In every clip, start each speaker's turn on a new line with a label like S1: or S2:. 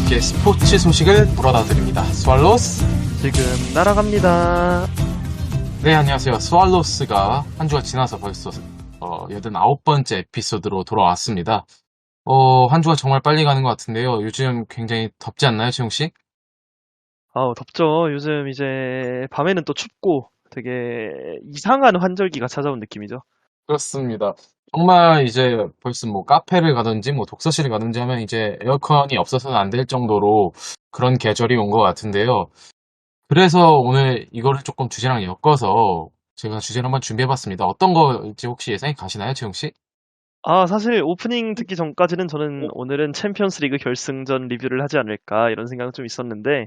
S1: 함께 스포츠 소식을 물어다 드립니다. 스왈로스.
S2: 지금 날아갑니다.
S1: 네, 안녕하세요. 스왈로스가 한 주가 지나서 벌써 89번째 에피소드로 돌아왔습니다. 한 주가 정말 빨리 가는 것 같은데요. 요즘 굉장히 덥지 않나요, 채용 씨?
S2: 아우, 덥죠. 요즘 이제 밤에는 또 춥고 되게 이상한 환절기가 찾아온 느낌이죠.
S1: 그렇습니다. 정말 이제 벌써 뭐 카페를 가든지 뭐 독서실을 가든지 하면 이제 에어컨이 없어서는 안 될 정도로 그런 계절이 온 것 같은데요. 그래서 오늘 이거를 조금 주제랑 엮어서 제가 주제를 한번 준비해봤습니다. 어떤 거일지 혹시 예상이 가시나요, 채용 씨?
S2: 아, 사실 오프닝 듣기 전까지는 저는 오늘은 챔피언스 리그 결승전 리뷰를 하지 않을까 이런 생각은 좀 있었는데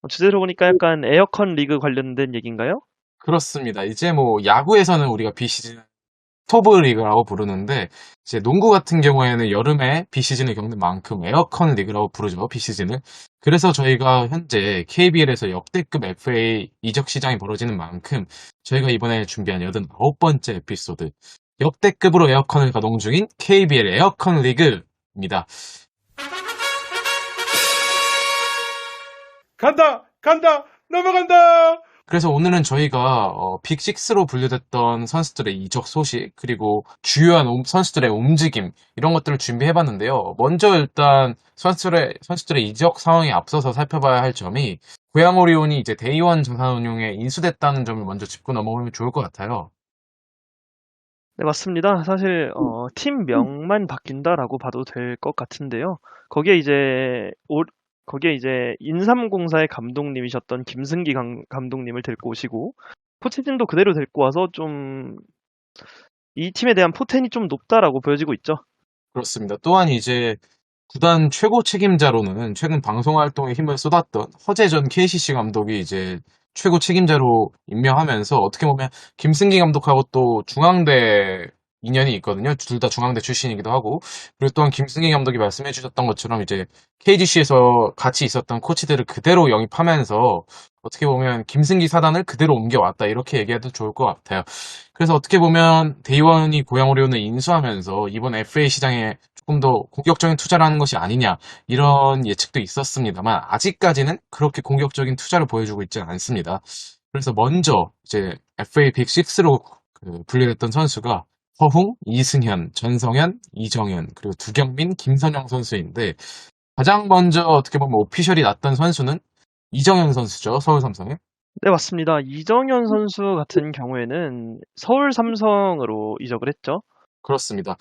S2: 주제로 보니까 약간 에어컨 리그 관련된 얘기인가요?
S1: 그렇습니다. 이제 뭐 야구에서는 우리가 비시즌 스토브 리그라고 부르는데 이제 농구 같은 경우에는 여름에 비시즌을 겪는 만큼 에어컨 리그라고 부르죠, 비시즌을. 그래서 저희가 현재 KBL에서 역대급 FA 이적 시장이 벌어지는 만큼 저희가 이번에 준비한 89번째 에피소드 역대급으로 에어컨을 가동 중인 KBL 에어컨 리그입니다.
S3: 간다! 간다! 넘어간다!
S1: 그래서 오늘은 저희가 빅6로 분류됐던 선수들의 이적 소식, 그리고 주요한 선수들의 움직임, 이런 것들을 준비해봤는데요. 먼저 일단 선수들의 이적 상황에 앞서서 살펴봐야 할 점이 고양 오리온이 이제 데이원 자산운용에 인수됐다는 점을 먼저 짚고 넘어가면 좋을 것 같아요.
S2: 네, 맞습니다. 사실 팀명만 바뀐다라고 봐도 될 것 같은데요. 거기에 이제 거기에 이제 인삼공사의 감독님이셨던 김승기 감독님을 데리고 오시고 코치진도 그대로 데리고 와서 좀 이 팀에 대한 포텐이 좀 높다라고 보여지고 있죠.
S1: 그렇습니다. 또한 이제 구단 최고 책임자로는 최근 방송 활동에 힘을 쏟았던 허재전 KCC 감독이 이제 최고 책임자로 임명하면서 어떻게 보면 김승기 감독하고 또 중앙대 인연이 있거든요. 둘 다 중앙대 출신이기도 하고. 그리고 또한 김승기 감독이 말씀해 주셨던 것처럼 이제 KGC에서 같이 있었던 코치들을 그대로 영입하면서 어떻게 보면 김승기 사단을 그대로 옮겨왔다. 이렇게 얘기해도 좋을 것 같아요. 그래서 어떻게 보면 데이원이 고양 오리온을 인수하면서 이번 FA 시장에 조금 더 공격적인 투자를 하는 것이 아니냐 이런 예측도 있었습니다만 아직까지는 그렇게 공격적인 투자를 보여주고 있지는 않습니다. 그래서 먼저 이제 FA 빅6로 분류됐던 선수가 허웅, 이승현, 전성현, 이정현, 그리고 두경민, 김선영 선수인데 가장 먼저 어떻게 보면 오피셜이 났던 선수는 이정현 선수죠. 서울 삼성에.
S2: 네, 맞습니다. 이정현 선수 같은 경우에는 서울 삼성으로 이적을 했죠.
S1: 그렇습니다.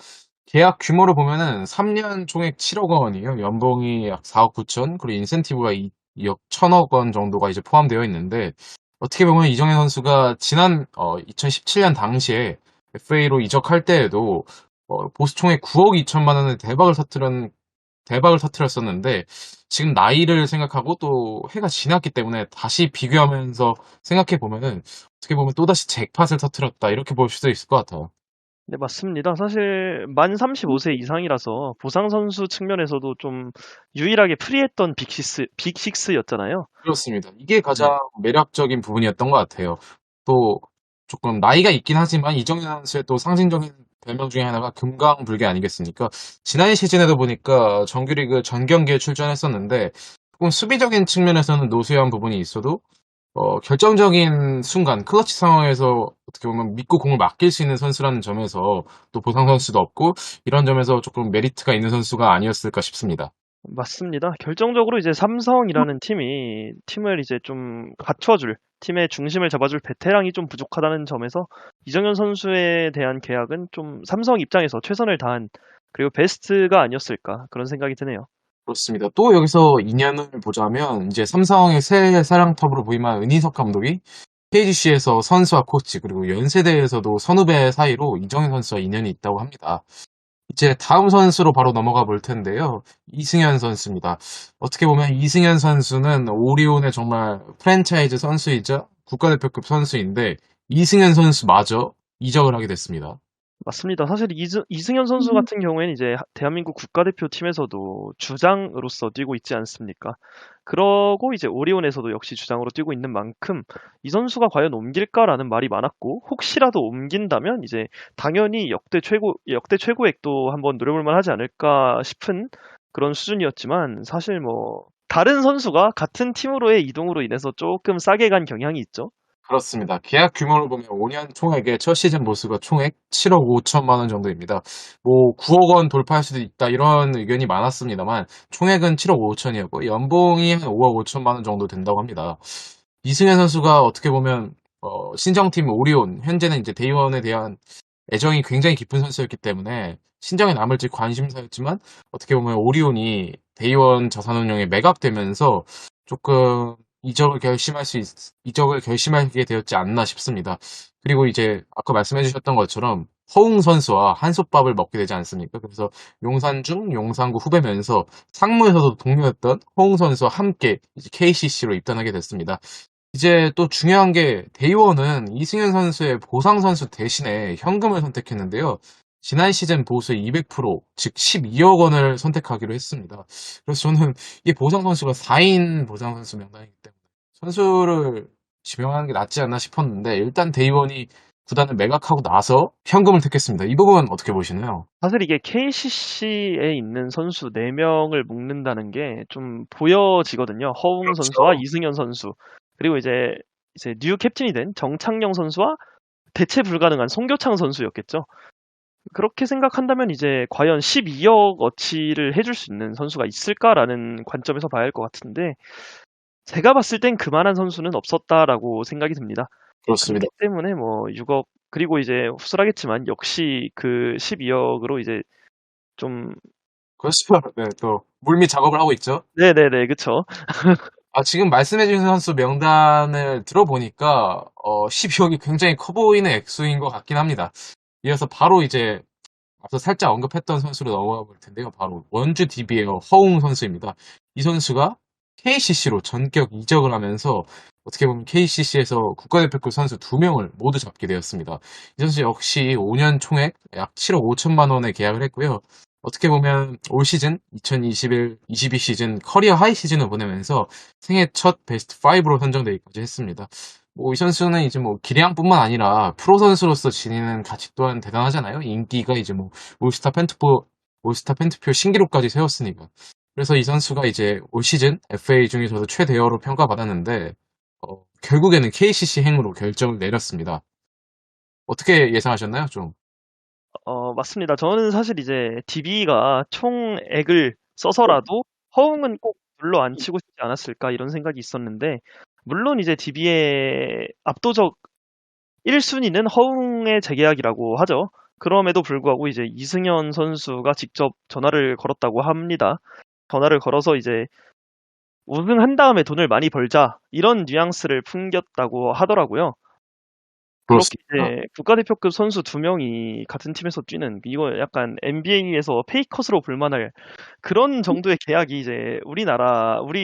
S1: 계약 규모로 보면은 3년 총액 7억 원이에요. 연봉이 약 4억 9천, 그리고 인센티브가 2억 1천억 원 정도가 이제 포함되어 있는데, 어떻게 보면 이정현 선수가 지난 2017년 당시에 FA로 이적할 때에도 보수 총액 9억 2천만 원의 대박을 터뜨렸었는데, 지금 나이를 생각하고 또 해가 지났기 때문에 다시 비교하면서 생각해 보면은 어떻게 보면 또다시 잭팟을 터뜨렸다 이렇게 볼 수도 있을 것 같아요.
S2: 네, 맞습니다. 사실 만 35세 이상이라서 보상 선수 측면에서도 좀 유일하게 프리했던 빅식스였잖아요.
S1: 그렇습니다. 이게
S2: 네.
S1: 가장 매력적인 부분이었던 것 같아요. 또 조금 나이가 있긴 하지만 이정현 선수의 또 상징적인 별명 중에 하나가 금강불개 아니겠습니까? 지난 시즌에도 보니까 정규리그 전 경기에 출전했었는데 조금 수비적인 측면에서는 노쇠한 부분이 있어도 결정적인 순간 클러치 상황에서 어떻게 보면 믿고 공을 맡길 수 있는 선수라는 점에서 또 보상 선수도 없고 이런 점에서 조금 메리트가 있는 선수가 아니었을까 싶습니다.
S2: 맞습니다. 결정적으로 이제 삼성이라는 팀이 팀을 이제 좀 갖춰줄, 팀의 중심을 잡아줄 베테랑이 좀 부족하다는 점에서 이정현 선수에 대한 계약은 좀 삼성 입장에서 최선을 다한 그리고 베스트가 아니었을까 그런 생각이 드네요.
S1: 그렇습니다. 또 여기서 인연을 보자면 이제 삼성의 새 사령탑으로 부임한 은희석 감독이 KGC에서 선수와 코치 그리고 연세대에서도 선후배 사이로 이정현 선수와 인연이 있다고 합니다. 이제 다음 선수로 바로 넘어가 볼 텐데요. 이승현 선수입니다. 어떻게 보면 이승현 선수는 오리온의 정말 프랜차이즈 선수이자 국가대표급 선수인데 이승현 선수마저 이적을 하게 됐습니다.
S2: 맞습니다. 사실 이승현 선수 같은 경우에는 이제 대한민국 국가대표팀에서도 주장으로서 뛰고 있지 않습니까? 그러고 이제 오리온에서도 역시 주장으로 뛰고 있는 만큼 이 선수가 과연 옮길까라는 말이 많았고 혹시라도 옮긴다면 이제 당연히 역대 최고액도 한번 노려볼 만하지 않을까 싶은 그런 수준이었지만 사실 뭐 다른 선수가 같은 팀으로의 이동으로 인해서 조금 싸게 간 경향이 있죠.
S1: 그렇습니다. 계약 규모를 보면 5년 총액의 첫 시즌 보수가 총액 7억 5천만 원 정도입니다. 뭐 9억 원 돌파할 수도 있다 이런 의견이 많았습니다만 총액은 7억 5천이었고 연봉이 한 5억 5천만 원 정도 된다고 합니다. 이승현 선수가 어떻게 보면 신정팀 오리온 현재는 이제 데이원에 대한 애정이 굉장히 깊은 선수였기 때문에 신정에 남을지 관심사였지만 어떻게 보면 오리온이 데이원 자산운용에 매각되면서 조금 이적을 결심하게 되었지 않나 싶습니다. 그리고 이제 아까 말씀해 주셨던 것처럼 허웅 선수와 한솥밥을 먹게 되지 않습니까? 그래서 용산중, 용산구 후배면서 상무에서도 동료였던 허웅 선수와 함께 이제 KCC로 입단하게 됐습니다. 이제 또 중요한 게 데이원은 이승현 선수의 보상 선수 대신에 현금을 선택했는데요. 지난 시즌 보수의 200%, 즉 12억 원을 선택하기로 했습니다. 그래서 저는 이 보상 선수가 4인 보상 선수 명단이기 때문에 선수를 지명하는 게 낫지 않나 싶었는데 일단 데이원이 구단을 매각하고 나서 현금을 택했습니다. 이 부분 어떻게 보시나요?
S2: 사실 이게 KCC에 있는 선수 4명을 묶는다는 게 좀 보여지거든요. 허웅 선수와
S1: 그렇죠.
S2: 이승현 선수, 그리고 이제 뉴 캡틴이 된 정창영 선수와 대체 불가능한 송교창 선수였겠죠. 그렇게 생각한다면 이제 과연 12억 어치를 해줄 수 있는 선수가 있을까라는 관점에서 봐야 할 것 같은데, 제가 봤을 땐 그만한 선수는 없었다라고 생각이 듭니다.
S1: 그렇습니다.
S2: 그렇기 때문에 뭐 6억, 그리고 이제 후술하겠지만 역시 그 12억으로 이제 좀,
S1: 그렇죠. 네, 또 물밑 작업을 하고 있죠.
S2: 네네네, 그쵸.
S1: 지금 말씀해주신 선수 명단을 들어보니까 12억이 굉장히 커 보이는 액수인 것 같긴 합니다. 이어서 바로 이제 앞서 살짝 언급했던 선수로 넘어가 볼 텐데요. 바로 원주 DB의 허웅 선수입니다. 이 선수가 KCC로 전격 이적을 하면서 어떻게 보면 KCC에서 국가대표급 선수 2명을 모두 잡게 되었습니다. 이 선수 역시 5년 총액 약 7억 5천만 원에 계약을 했고요. 어떻게 보면 올 시즌 2021-22 시즌 커리어 하이 시즌을 보내면서 생애 첫 베스트 5로 선정되기까지 했습니다. 이 선수는 이제 뭐 기량뿐만 아니라 프로 선수로서 지니는 가치 또한 대단하잖아요. 인기가 이제 뭐 올스타 펜트표 신기록까지 세웠으니까. 그래서 이 선수가 이제 올 시즌 FA 중에서도 최대어로 평가받았는데 결국에는 KCC 행으로 결정을 내렸습니다. 어떻게 예상하셨나요? 좀.
S2: 맞습니다. 저는 사실 이제 DB가 총액을 써서라도 허웅은 꼭 눌러 앉히고 싶지 않았을까 이런 생각이 있었는데, 물론 이제 DB의 압도적 1순위는 허웅의 재계약이라고 하죠. 그럼에도 불구하고 이제 이승현 선수가 직접 전화를 걸었다고 합니다. 전화를 걸어서 이제 우승한 다음에 돈을 많이 벌자 이런 뉘앙스를 풍겼다고 하더라고요. 그렇게
S1: 그렇습니다.
S2: 이제 국가대표급 선수 2명이 같은 팀에서 뛰는, 이거 약간 NBA에서 페이커스로 볼만할 그런 정도의 계약이 이제 우리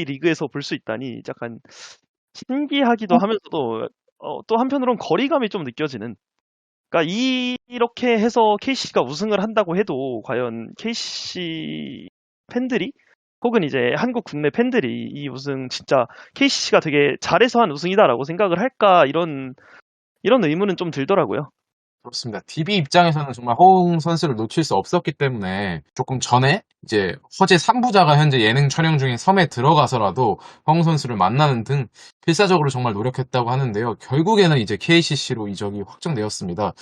S2: 리그에서 볼 수 있다니 약간 신기하기도 하면서도 또 한편으론 거리감이 좀 느껴지는. 그러니까 이렇게 해서 KCC가 우승을 한다고 해도 과연 KCC 팬들이, 혹은 이제 한국 국내 팬들이 이 우승 진짜 KCC가 되게 잘해서 한 우승이다라고 생각을 할까, 이런 의문은 좀 들더라고요.
S1: 그렇습니다. DB 입장에서는 정말 허웅 선수를 놓칠 수 없었기 때문에 조금 전에 이제 허재 3부자가 현재 예능 촬영 중인 섬에 들어가서라도 허웅 선수를 만나는 등 필사적으로 정말 노력했다고 하는데요. 결국에는 이제 KCC로 이적이 확정되었습니다.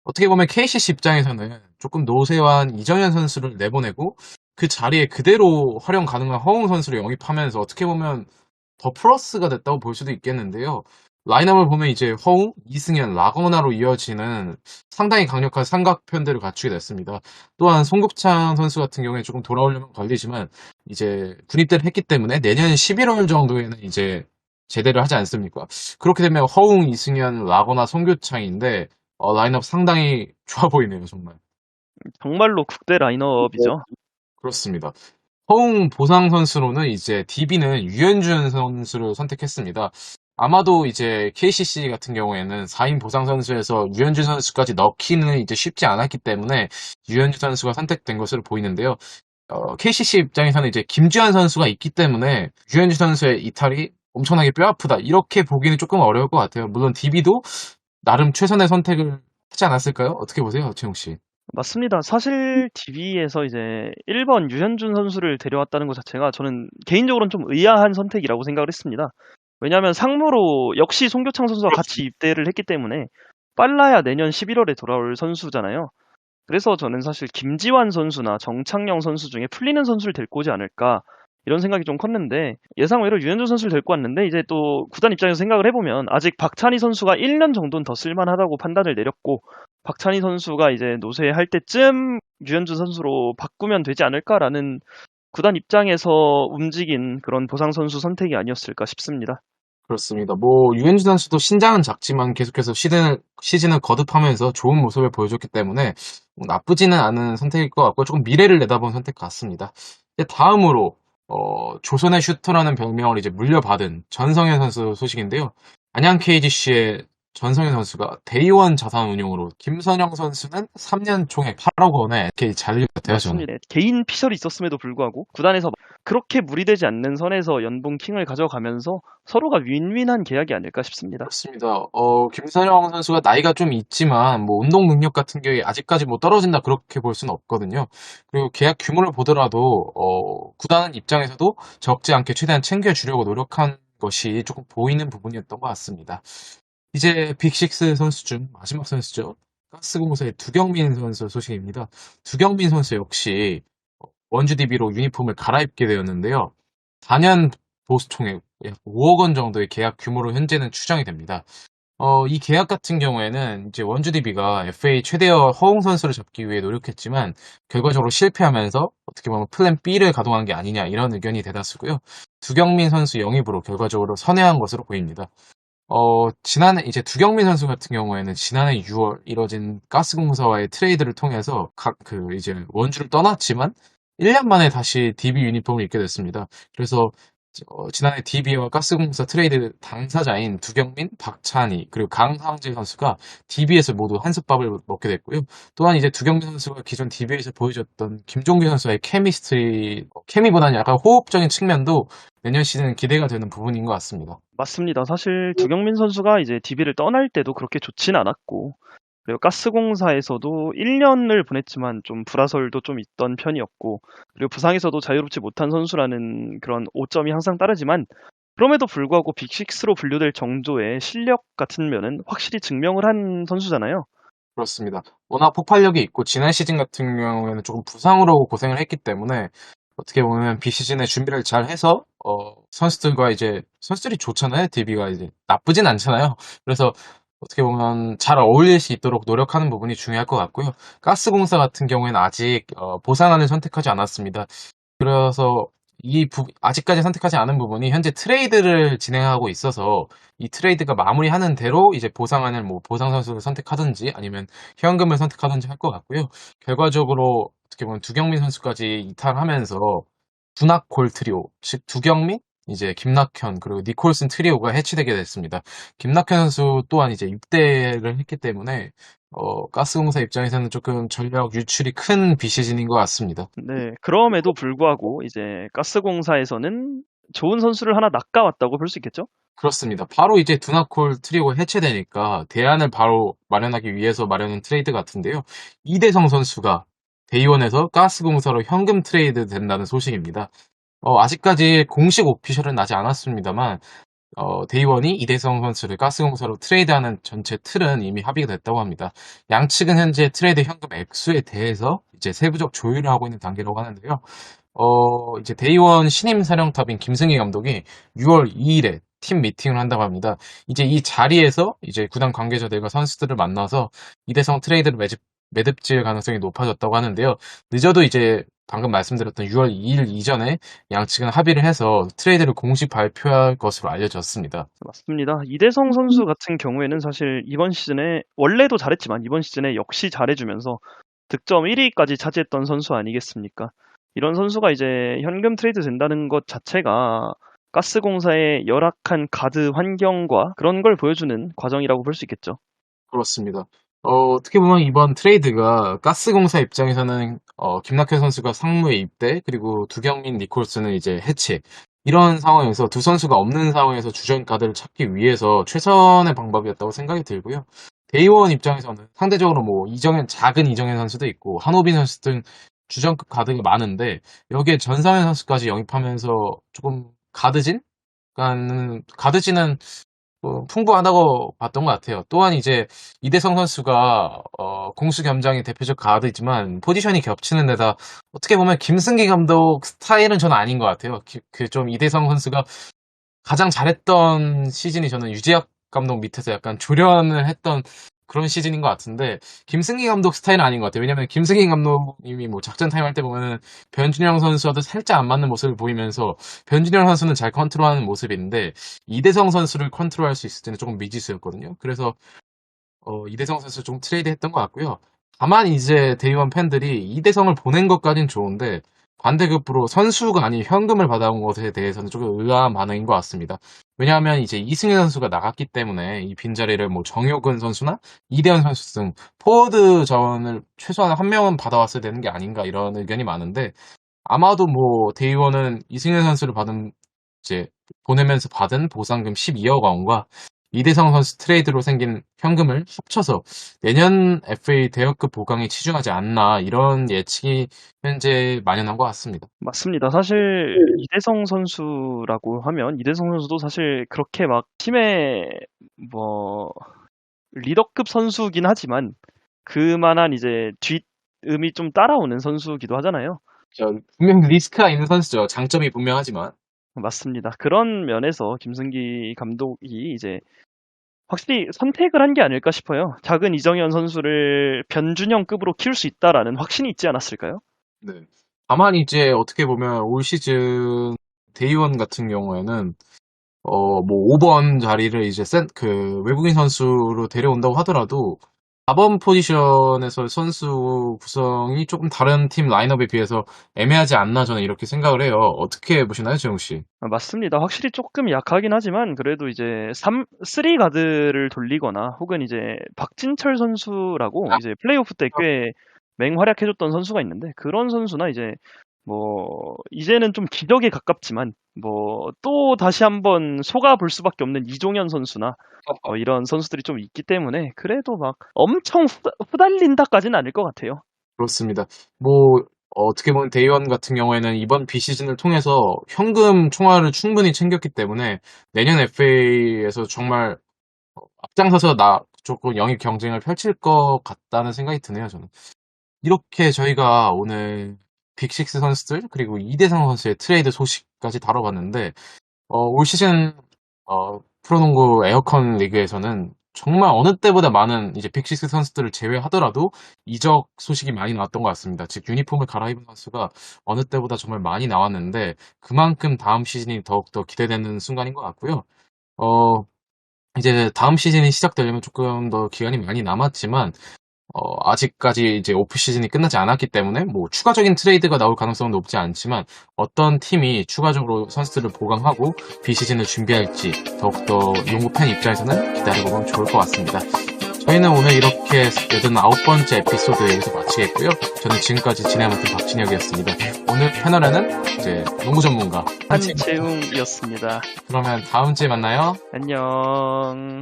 S1: 어떻게 보면 KCC 입장에서는 조금 노쇠한 이정현 선수를 내보내고 그 자리에 그대로 활용 가능한 허웅 선수를 영입하면서 어떻게 보면 더 플러스가 됐다고 볼 수도 있겠는데요. 라인업을 보면 이제 허웅, 이승현, 라거나로 이어지는 상당히 강력한 삼각편대를 갖추게 됐습니다. 또한 송국창 선수 같은 경우에 조금 돌아오려면 걸리지만 이제 군입대를 했기 때문에 내년 11월 정도에는 이제 제대를 하지 않습니까? 그렇게 되면 허웅, 이승현, 라거나, 송교창인데 라인업 상당히 좋아 보이네요, 정말.
S2: 정말로 국대 라인업이죠.
S1: 그렇습니다. 허웅 보상 선수로는 이제 DB는 유현준 선수를 선택했습니다. 아마도 이제 KCC 같은 경우에는 4인 보상 선수에서 유현준 선수까지 넣기는 이제 쉽지 않았기 때문에 유현준 선수가 선택된 것으로 보이는데요. KCC 입장에서는 이제 김주환 선수가 있기 때문에 유현준 선수의 이탈이 엄청나게 뼈아프다. 이렇게 보기는 조금 어려울 것 같아요. 물론 DB도 나름 최선의 선택을 하지 않았을까요? 어떻게 보세요, 최용 씨?
S2: 맞습니다. 사실 DB에서 이제 1번 유현준 선수를 데려왔다는 것 자체가 저는 개인적으로는 좀 의아한 선택이라고 생각을 했습니다. 왜냐하면 상무로 역시 송교창 선수와 같이 입대를 했기 때문에 빨라야 내년 11월에 돌아올 선수잖아요. 그래서 저는 사실 김지환 선수나 정창영 선수 중에 풀리는 선수를 데리고 오지 않을까 이런 생각이 좀 컸는데 예상 외로 유현준 선수를 데리고 왔는데 이제 또 구단 입장에서 생각을 해보면 아직 박찬희 선수가 1년 정도는 더 쓸만하다고 판단을 내렸고 박찬희 선수가 이제 노쇠할 때쯤 유현준 선수로 바꾸면 되지 않을까라는 구단 입장에서 움직인 그런 보상 선수 선택이 아니었을까 싶습니다.
S1: 그렇습니다. 뭐 유현진 선수도 신장은 작지만 계속해서 시즌을 거듭하면서 좋은 모습을 보여줬기 때문에 뭐 나쁘지는 않은 선택일 것 같고 조금 미래를 내다본 선택 같습니다. 이제 다음으로 조선의 슈터라는 별명을 이제 물려받은 전성현 선수 소식인데요. 안양 KGC의 전성현 선수가 데이원 자산운용으로 김선영 선수는 3년 총액 8억 원에 이렇게 잔류가 되었죠.
S2: 맞습니다. 개인 피셜이 있었음에도 불구하고 구단에서 그렇게 무리되지 않는 선에서 연봉 킹을 가져가면서 서로가 윈윈한 계약이 아닐까 싶습니다.
S1: 그렇습니다. 김선영 선수가 나이가 좀 있지만, 뭐, 운동 능력 같은 경우에 아직까지 뭐 떨어진다 그렇게 볼 수는 없거든요. 그리고 계약 규모를 보더라도, 구단 입장에서도 적지 않게 최대한 챙겨주려고 노력한 것이 조금 보이는 부분이었던 것 같습니다. 이제 빅식스 선수 중 마지막 선수죠. 가스공사의 두경민 선수 소식입니다. 두경민 선수 역시 원주 DB로 유니폼을 갈아입게 되었는데요. 4년 보수 총액 약 5억 원 정도의 계약 규모로 현재는 추정이 됩니다. 이 계약 같은 경우에는 이제 원주 DB가 FA 최대어 허웅 선수를 잡기 위해 노력했지만 결과적으로 실패하면서 어떻게 보면 플랜 B를 가동한 게 아니냐 이런 의견이 대다수고요. 두경민 선수 영입으로 결과적으로 선회한 것으로 보입니다. 지난해 이제 두경민 선수 같은 경우에는 지난해 6월 이뤄진 가스공사와의 트레이드를 통해서 이제 원주를 떠났지만 1년 만에 다시 DB 유니폼을 입게 됐습니다. 그래서 지난해 DB와 가스공사 트레이드 당사자인 두경민, 박찬희, 그리고 강상재 선수가 DB에서 모두 한솥밥을 먹게 됐고요. 또한 이제 두경민 선수가 기존 DB에서 보여줬던 김종규 선수와의 케미보다는 약간 호흡적인 측면도 내년 시즌 기대가 되는 부분인 것 같습니다.
S2: 맞습니다. 사실 두경민 선수가 이제 DB를 떠날 때도 그렇게 좋진 않았고 그리고 가스공사에서도 1년을 보냈지만 좀 불화설도 좀 있던 편이었고 그리고 부상에서도 자유롭지 못한 선수라는 그런 오점이 항상 따르지만 그럼에도 불구하고 빅식스로 분류될 정도의 실력 같은 면은 확실히 증명을 한 선수잖아요.
S1: 그렇습니다. 워낙 폭발력이 있고 지난 시즌 같은 경우에는 조금 부상으로 고생을 했기 때문에 어떻게 보면 비시즌에 준비를 잘 해서 선수들과 이제 선수들이 좋잖아요. DB가 이제 나쁘진 않잖아요. 그래서 어떻게 보면 잘 어울릴 수 있도록 노력하는 부분이 중요할 것 같고요. 가스공사 같은 경우에는 아직 보상안을 선택하지 않았습니다. 그래서 아직까지 선택하지 않은 부분이 현재 트레이드를 진행하고 있어서 이 트레이드가 마무리하는 대로 이제 보상안을 뭐 보상 선수를 선택하든지 아니면 현금을 선택하든지 할 것 같고요. 결과적으로 어떻게 보면 두경민 선수까지 이탈하면서 두낙골 트리오, 즉 두경민, 이제 김낙현 그리고 니콜슨 트리오가 해치되게 됐습니다. 김낙현 선수 또한 이제 입대를 했기 때문에 가스공사 입장에서는 조금 전력 유출이 큰 비시즌인 것 같습니다.
S2: 네, 그럼에도 불구하고 이제 가스공사에서는 좋은 선수를 하나 낚아왔다고 볼 수 있겠죠?
S1: 그렇습니다. 바로 이제 두나콜 트리오가 해체되니까 대안을 바로 마련하기 위해서 마련한 트레이드 같은데요. 이대성 선수가 데이원에서 가스공사로 현금 트레이드 된다는 소식입니다. 아직까지 공식 오피셜은 나지 않았습니다만 데이원이 이대성 선수를 가스공사로 트레이드하는 전체 틀은 이미 합의가 됐다고 합니다. 양측은 현재 트레이드 현금 액수에 대해서 이제 세부적 조율을 하고 있는 단계라고 하는데요. 이제 데이원 신임 사령탑인 김승희 감독이 6월 2일에 팀 미팅을 한다고 합니다. 이제 이 자리에서 이제 구단 관계자들과 선수들을 만나서 이대성 트레이드를 매듭질 가능성이 높아졌다고 하는데요. 늦어도 이제 방금 말씀드렸던 6월 2일 이전에 양측은 합의를 해서 트레이드를 공식 발표할 것으로 알려졌습니다.
S2: 맞습니다. 이대성 선수 같은 경우에는 사실 이번 시즌에 원래도 잘했지만 이번 시즌에 역시 잘해주면서 득점 1위까지 차지했던 선수 아니겠습니까? 이런 선수가 이제 현금 트레이드 된다는 것 자체가 가스공사의 열악한 가드 환경과 그런 걸 보여주는 과정이라고 볼 수 있겠죠.
S1: 그렇습니다. 어떻게 보면 이번 트레이드가 가스공사 입장에서는 김낙현 선수가 상무에 입대, 그리고 두경민, 니콜스는 이제 해체. 이런 상황에서 두 선수가 없는 상황에서 주전 가드를 찾기 위해서 최선의 방법이었다고 생각이 들고요. 데이원 입장에서는 상대적으로 뭐 작은 이정현 선수도 있고 한호빈 선수 등 주전급 가드가 많은데 여기에 전상현 선수까지 영입하면서 조금 가드진은 풍부하다고 봤던 것 같아요. 또한 이제 이대성 선수가 공수 겸장의 대표적 가드이지만 포지션이 겹치는 데다 어떻게 보면 김승기 감독 스타일은 저는 아닌 것 같아요. 좀 이대성 선수가 가장 잘했던 시즌이 저는 유재학 감독 밑에서 약간 조련을 했던 그런 시즌인 것 같은데 김승기 감독 스타일은 아닌 것 같아요. 왜냐면 김승기 감독님이 뭐 작전 타임 할 때 보면은 변준영 선수와도 살짝 안 맞는 모습을 보이면서 변준영 선수는 잘 컨트롤하는 모습인데 이대성 선수를 컨트롤할 수 있을 때는 조금 미지수였거든요. 그래서 이대성 선수 좀 트레이드 했던 것 같고요. 다만 이제 데이원 팬들이 이대성을 보낸 것까진 좋은데 반대급부로 선수가 아닌 현금을 받아온 것에 대해서는 조금 의아한 반응인 것 같습니다. 왜냐하면 이제 이승현 선수가 나갔기 때문에 이 빈자리를 뭐 정효근 선수나 이대현 선수 등 포워드 자원을 최소한 한 명은 받아왔어야 되는 게 아닌가 이런 의견이 많은데 아마도 뭐 데이원은 이승현 선수를 이제 보내면서 받은 보상금 12억 원과 이대성 선수 트레이드로 생긴 현금을 합쳐서 내년 FA 대여급 보강에 치중하지 않나 이런 예측이 현재 만연한 것 같습니다.
S2: 맞습니다. 사실 이대성 선수라고 하면 이대성 선수도 사실 그렇게 막 팀의 뭐 리더급 선수긴 하지만 그만한 이제 뒷음이 좀 따라오는 선수기도 하잖아요.
S1: 분명 리스크가 있는 선수죠. 장점이 분명하지만.
S2: 맞습니다. 그런 면에서 김승기 감독이 이제 확실히 선택을 한 게 아닐까 싶어요. 작은 이정현 선수를 변준영급으로 키울 수 있다라는 확신이 있지 않았을까요?
S1: 네. 다만 이제 어떻게 보면 올 시즌 데이원 같은 경우에는 뭐 5번 자리를 이제 외국인 선수로 데려온다고 하더라도 4번 포지션에서 선수 구성이 조금 다른 팀 라인업에 비해서 애매하지 않나 저는 이렇게 생각을 해요. 어떻게 보시나요, 재용 씨?
S2: 맞습니다. 확실히 조금 약하긴 하지만 그래도 이제 3 가드를 돌리거나 혹은 이제 박진철 선수라고 이제 플레이오프 때 꽤 맹활약해줬던 선수가 있는데 그런 선수나 이제 뭐 이제는 좀 기적에 가깝지만 뭐 또 다시 한번 속아볼 수밖에 없는 이종현 선수나 이런 선수들이 좀 있기 때문에 그래도 막 엄청 후달린다까지는 아닐 것 같아요.
S1: 그렇습니다. 뭐 어떻게 보면 데이원 같은 경우에는 이번 비시즌을 통해서 현금 총알을 충분히 챙겼기 때문에 내년 FA에서 정말 앞장서서 조금 영입 경쟁을 펼칠 것 같다는 생각이 드네요, 저는. 이렇게 저희가 오늘 빅식스 선수들 그리고 이대성 선수의 트레이드 소식까지 다뤄봤는데 올 시즌 프로농구 에어컨 리그에서는 정말 어느 때보다 많은 이제 빅식스 선수들을 제외하더라도 이적 소식이 많이 나왔던 것 같습니다. 즉 유니폼을 갈아입은 선수가 어느 때보다 정말 많이 나왔는데 그만큼 다음 시즌이 더욱더 기대되는 순간인 것 같고요. 이제 다음 시즌이 시작되려면 조금 더 기간이 많이 남았지만 아직까지 이제 오프 시즌이 끝나지 않았기 때문에 뭐 추가적인 트레이드가 나올 가능성은 높지 않지만 어떤 팀이 추가적으로 선수들을 보강하고 비시즌을 준비할지 더욱더 농구 팬 입장에서는 기다려보면 좋을 것 같습니다. 저희는 오늘 이렇게 89번째 에피소드 여기서 마치겠고요. 저는 지금까지 진행을 맡은 박진혁이었습니다. 오늘 패널에는 이제 농구 전문가
S2: 한채웅이었습니다.
S1: 그러면 다음 주에 만나요.
S2: 안녕.